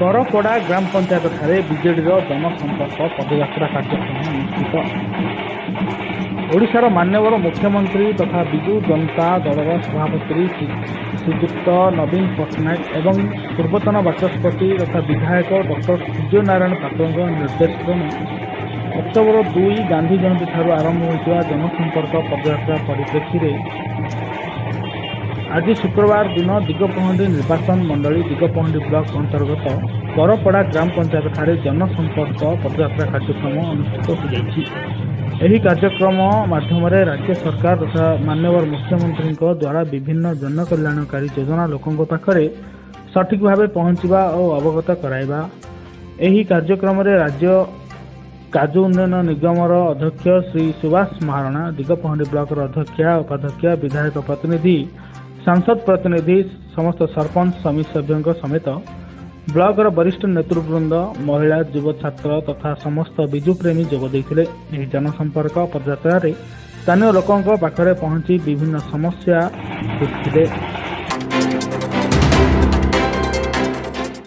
କରପଡା ଗ୍ରାମ ପଞ୍ଚାୟତଠାରେ ବିଜେଡିର ଜନସମ୍ପର୍କ ପଦଯାତ୍ରା କାର୍ଯ୍ୟକ୍ରମ ଅନୁଷ୍ଠିତ। ଓଡ଼ିଶାର ମାନ୍ୟବର ମୁଖ୍ୟମନ୍ତ୍ରୀ ତଥା ବିଜୁ ଜନତା ଦଳର ସଭାପତି ଶ୍ରୀଯୁକ୍ତ ନବୀନ ପଟ୍ଟନାୟକ ଏବଂ ପୂର୍ବତନ ବାଚସ୍ପତି ତଥା ବିଧାୟକ ଡକ୍ଟର ସୂର୍ଯ୍ୟନାରାୟଣ ପାତ୍ରଙ୍କ ନିର୍ଦ୍ଦେଶକ୍ରମେ ଅକ୍ଟୋବର 2 ଗାନ୍ଧୀ ଜୟନ୍ତୀଠାରୁ ଆରମ୍ଭ ହୋଇଥିବା ଜନସମ୍ପର୍କ ପଦଯାତ୍ରା ପରିପ୍ରେକ୍ଷୀରେ ଆଜି ଶୁକ୍ରବାର ଦିନ ଦିଗପହଣ୍ଡି ନିର୍ବାଚନ ମଣ୍ଡଳୀ ଦିଗପହଣ୍ଡି ବ୍ଲକ ଅନ୍ତର୍ଗତ କରପଡା ଗ୍ରାମ ପଞ୍ଚାୟତଠାରେ ଜନସମ୍ପର୍କ ପଦଯାତ୍ରା କାର୍ଯ୍ୟକ୍ରମ ଅନୁଷ୍ଠିତ ହୋଇଯାଇଛି। ଏହି କାର୍ଯ୍ୟକ୍ରମ ମାଧ୍ୟମରେ ରାଜ୍ୟ ସରକାର ତଥା ମାନ୍ୟବର ମୁଖ୍ୟମନ୍ତ୍ରୀଙ୍କ ଦ୍ୱାରା ବିଭିନ୍ନ ଜନକଲ୍ୟାଣକାରୀ ଯୋଜନା ଲୋକଙ୍କ ପାଖରେ ସଠିକ୍ ଭାବେ ପହଞ୍ଚିବା ଓ ଅବଗତ କରାଇବା। ଏହି କାର୍ଯ୍ୟକ୍ରମରେ ରାଜ୍ୟ କାଜୁ ଉନ୍ନୟନ ନିଗମର ଅଧ୍ୟକ୍ଷ ଶ୍ରୀ ସୁବାସ ମହାରଣା, ଦିଗପହଣ୍ଡି ବ୍ଲକର ଅଧ୍ୟକ୍ଷା ଉପାଧ୍ୟକ୍ଷା ବିଧାୟକ ପ୍ରତିନିଧି सांसद प्रतिनिधि समस्त सरपंच समिति सभ्यों समेत ब्लॉकर वरिष्ठ नेतृवृंद महिला युव छात्र तथा समस्त विजु प्रेमी जोगदे जनसंपर्क पदयात्रा स्थानीय लोकों पाखरे पहुंची विभिन्न समस्या बुझिले।